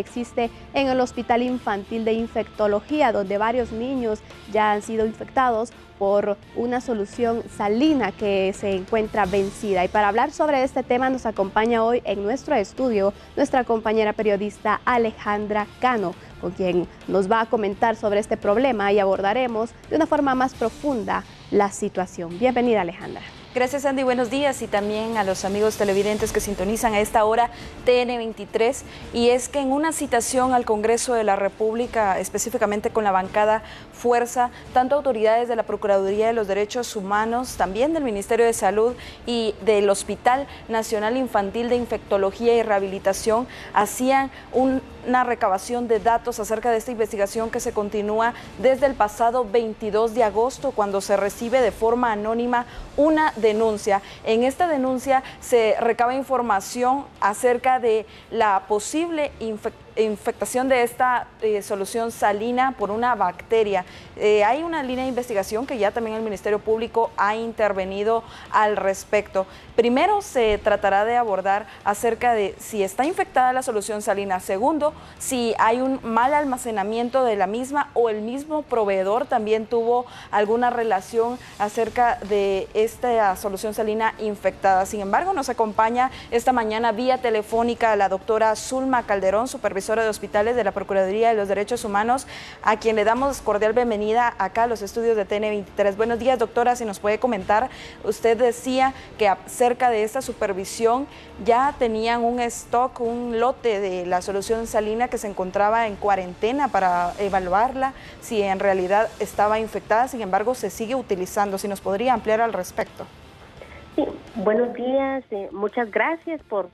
Existe en el Hospital Infantil de Infectología, donde varios niños ya han sido infectados por una solución salina que se encuentra vencida. Y para hablar sobre este tema nos acompaña hoy en nuestro estudio nuestra compañera periodista Alejandra Cano, con quien nos va a comentar sobre este problema y abordaremos de una forma más profunda la situación. Bienvenida, Alejandra. Gracias, Andy. Buenos días, y también a los amigos televidentes que sintonizan a esta hora TN23. Y es que en una citación al Congreso de la República, específicamente con la bancada Fuerza, tanto autoridades de la Procuraduría de los Derechos Humanos, también del Ministerio de Salud y del Hospital Nacional Infantil de Infectología y Rehabilitación hacían una recabación de datos acerca de esta investigación que se continúa desde el pasado 22 de agosto, cuando se recibe de forma anónima una denuncia. En esta denuncia se recaba información acerca de la posible infectación de esta solución salina por una bacteria. Hay una línea de investigación que ya también el Ministerio Público ha intervenido al respecto. Primero se tratará de abordar acerca de si está infectada la solución salina. Segundo, si hay un mal almacenamiento de la misma o el mismo proveedor también tuvo alguna relación acerca de esta solución salina infectada. Sin embargo, nos acompaña esta mañana vía telefónica la doctora Zulma Calderón, supervisora de hospitales de la Procuraduría de los Derechos Humanos, a quien le damos cordial bienvenida acá a los estudios de TN23. Buenos días, doctora. Si nos puede comentar, usted decía que acerca de esta supervisión ya tenían un stock, un lote de la solución salina que se encontraba en cuarentena para evaluarla, si en realidad estaba infectada. Sin embargo, se sigue utilizando. Si nos podría ampliar al respecto. Sí, buenos días, muchas gracias por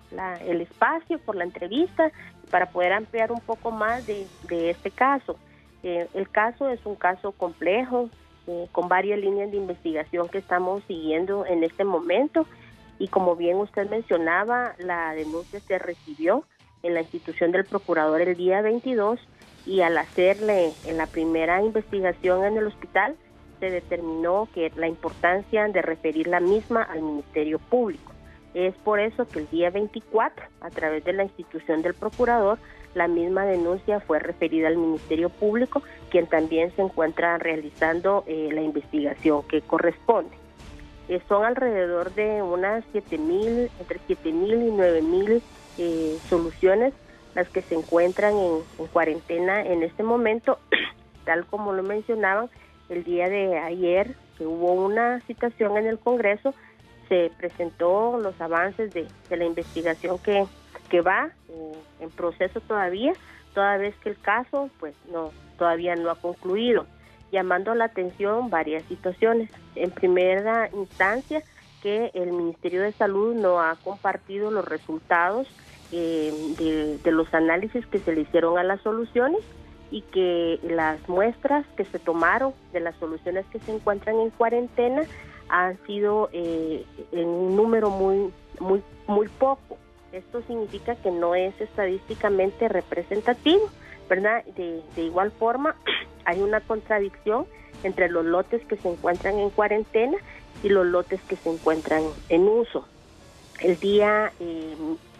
el espacio, por la entrevista, para poder ampliar un poco más de este caso. El caso es un caso complejo, con varias líneas de investigación que estamos siguiendo en este momento, y como bien usted mencionaba, la denuncia se recibió en la institución del procurador el día 22, y al hacerle en la primera investigación en el hospital, se determinó que la importancia de referir la misma al Ministerio Público. Es por eso que el día 24, a través de la institución del procurador, la misma denuncia fue referida al Ministerio Público, quien también se encuentra realizando la investigación que corresponde. Son alrededor de unas entre 7,000 y 9,000 soluciones las que se encuentran en cuarentena en este momento, tal como lo mencionaban. El día de ayer, que hubo una citación en el Congreso, se presentó los avances de la investigación que va en proceso todavía, toda vez que el caso todavía no ha concluido, llamando la atención varias situaciones. En primera instancia, que el Ministerio de Salud no ha compartido los resultados de los análisis que se le hicieron a las soluciones, y que las muestras que se tomaron de las soluciones que se encuentran en cuarentena han sido en un número muy poco. Esto significa que no es estadísticamente representativo, ¿verdad? De igual forma, hay una contradicción entre los lotes que se encuentran en cuarentena y los lotes que se encuentran en uso. El día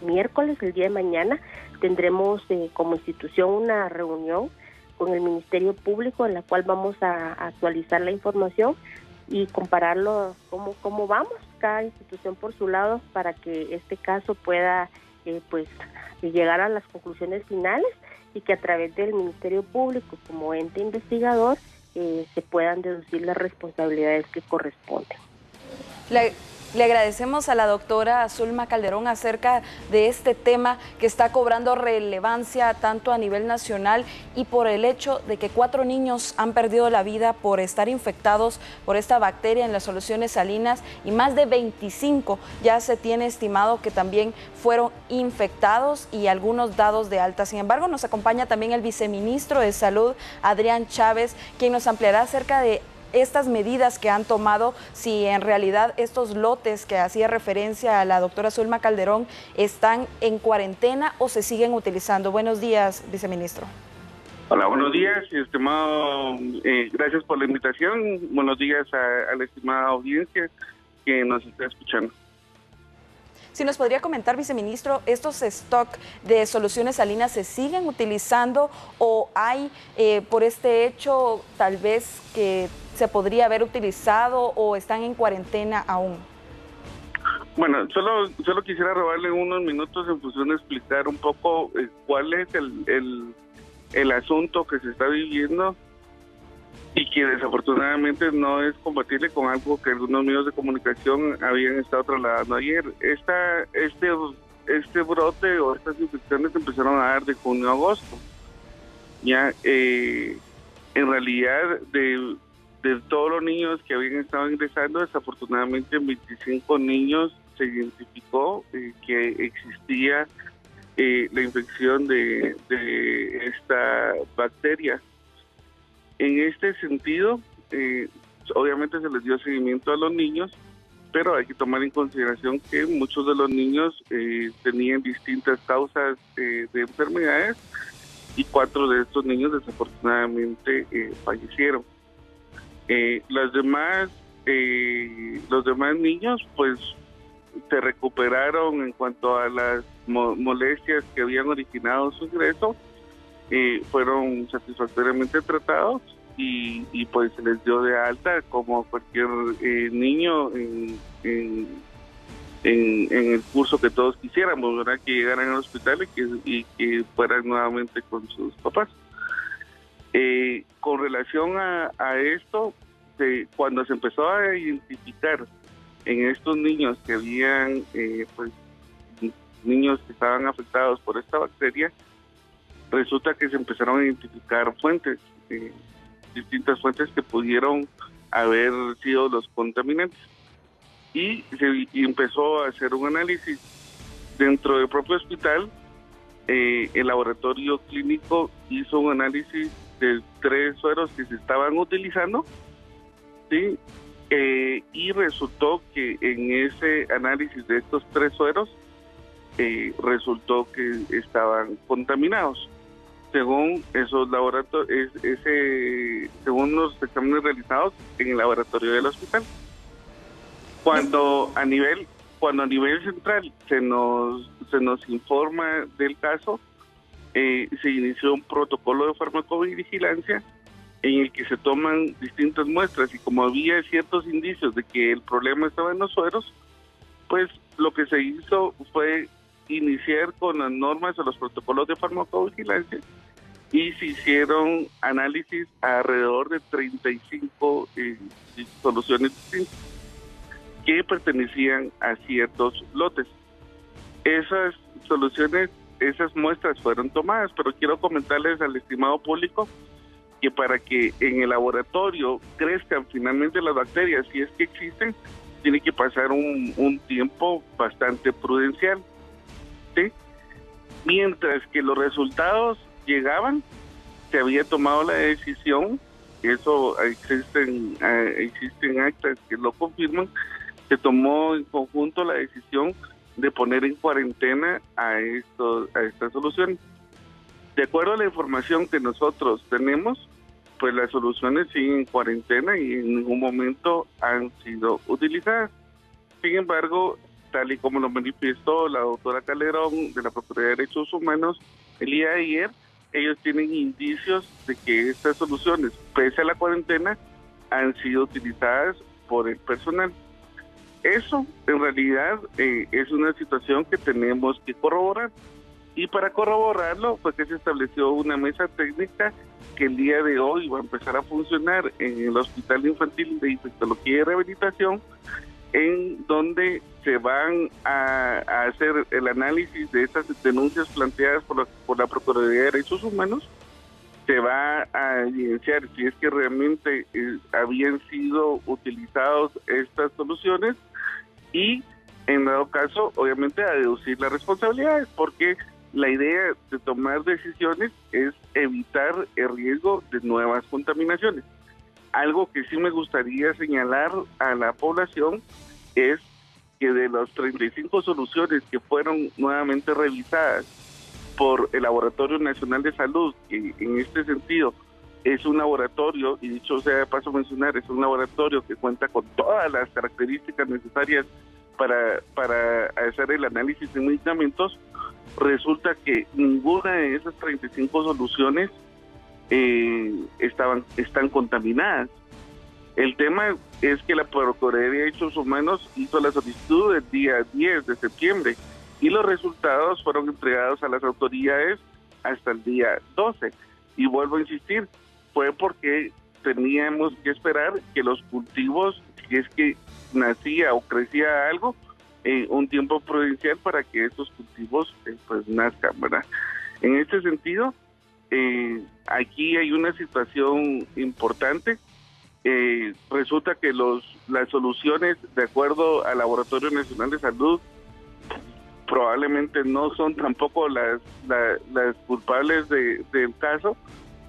miércoles, el día de mañana, tendremos como institución una reunión con el Ministerio Público, en la cual vamos a actualizar la información y compararlo cómo vamos, cada institución por su lado, para que este caso pueda llegar a las conclusiones finales, y que a través del Ministerio Público como ente investigador se puedan deducir las responsabilidades que corresponden. Le agradecemos a la doctora Zulma Calderón acerca de este tema que está cobrando relevancia tanto a nivel nacional, y por el hecho de que 4 niños han perdido la vida por estar infectados por esta bacteria en las soluciones salinas, y más de 25 ya se tiene estimado que también fueron infectados y algunos dados de alta. Sin embargo, nos acompaña también el viceministro de Salud, Adrián Chávez, quien nos ampliará acerca de estas medidas que han tomado, si en realidad estos lotes que hacía referencia a la doctora Zulma Calderón están en cuarentena o se siguen utilizando. Buenos días, viceministro. Hola, buenos días, estimado. Gracias por la invitación. Buenos días a la estimada audiencia que nos está escuchando. Si nos podría comentar, viceministro, ¿estos stock de soluciones salinas se siguen utilizando o hay por este hecho tal vez que se podría haber utilizado o están en cuarentena aún? Bueno, solo quisiera robarle unos minutos en función de explicar un poco cuál es el asunto que se está viviendo y que desafortunadamente no es compatible con algo que algunos medios de comunicación habían estado trasladando ayer. Este brote o estas infecciones empezaron a dar de junio a agosto. Ya, en realidad, de todos los niños que habían estado ingresando, desafortunadamente en 25 niños se identificó que existía la infección de esta bacteria. En este sentido, obviamente se les dio seguimiento a los niños, pero hay que tomar en consideración que muchos de los niños tenían distintas causas de enfermedades y 4 de estos niños desafortunadamente fallecieron. Los demás niños pues se recuperaron en cuanto a las molestias que habían originado su ingreso, fueron satisfactoriamente tratados y pues se les dio de alta como cualquier niño en el curso que todos quisiéramos, ¿verdad? Que llegaran al hospital y que fueran nuevamente con sus papás. Con relación a esto, cuando se empezó a identificar en estos niños que habían, pues, niños que estaban afectados por esta bacteria, resulta que se empezaron a identificar fuentes, distintas fuentes que pudieron haber sido los contaminantes. Y empezó a hacer un análisis dentro del propio hospital. El laboratorio clínico hizo un análisis de 3 sueros que se estaban utilizando, ¿sí? Y resultó que en ese análisis de estos 3 sueros resultó que estaban contaminados según esos laboratorios, según los exámenes realizados en el laboratorio del hospital. Cuando a nivel central se nos informa del caso, se inició un protocolo de farmacovigilancia en el que se toman distintas muestras, y como había ciertos indicios de que el problema estaba en los sueros, pues lo que se hizo fue iniciar con las normas o los protocolos de farmacovigilancia, y se hicieron análisis a alrededor de 35 soluciones distintas que pertenecían a ciertos lotes. Esas soluciones, esas muestras fueron tomadas, pero quiero comentarles al estimado público que para que en el laboratorio crezcan finalmente las bacterias, si es que existen, tiene que pasar un tiempo bastante prudencial, ¿sí? Mientras que los resultados llegaban, se había tomado la decisión, eso existen actas que lo confirman, se tomó en conjunto la decisión de poner en cuarentena a estas soluciones. De acuerdo a la información que nosotros tenemos, pues las soluciones siguen en cuarentena y en ningún momento han sido utilizadas. Sin embargo, tal y como lo manifestó la doctora Calderón de la Procuraduría de Derechos Humanos el día de ayer, ellos tienen indicios de que estas soluciones, pese a la cuarentena, han sido utilizadas por el personal. Eso, en realidad, es una situación que tenemos que corroborar. Y para corroborarlo fue que se estableció una mesa técnica que el día de hoy va a empezar a funcionar en el Hospital Infantil de Infectología y Rehabilitación, en donde se van a hacer el análisis de estas denuncias planteadas por la Procuraduría de Derechos Humanos. Se va a evidenciar si es que realmente habían sido utilizados estas soluciones y, en dado caso, obviamente a deducir las responsabilidades, porque la idea de tomar decisiones es evitar el riesgo de nuevas contaminaciones. Algo que sí me gustaría señalar a la población es que de las 35 soluciones que fueron nuevamente revisadas por el Laboratorio Nacional de Salud, que en este sentido es un laboratorio, y dicho sea de paso mencionar, es un laboratorio que cuenta con todas las características necesarias para hacer el análisis de medicamentos, resulta que ninguna de esas 35 soluciones están contaminadas. El tema es que la Procuraduría de Derechos Humanos hizo la solicitud el día 10 de septiembre y los resultados fueron entregados a las autoridades hasta el día 12. Y vuelvo a insistir, fue porque teníamos que esperar que los cultivos, si es que nacía o crecía algo, un tiempo prudencial para que estos cultivos pues nazcan, ¿verdad? En este sentido, aquí hay una situación importante. Resulta que las soluciones, de acuerdo al Laboratorio Nacional de Salud, probablemente no son tampoco las culpables del caso.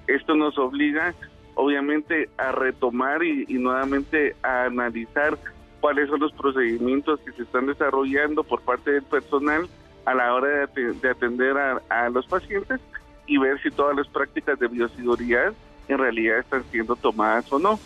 Esto nos obliga, obviamente, a retomar y nuevamente a analizar cuáles son los procedimientos que se están desarrollando por parte del personal a la hora de atender a los pacientes y ver si todas las prácticas de bioseguridad en realidad están siendo tomadas o no.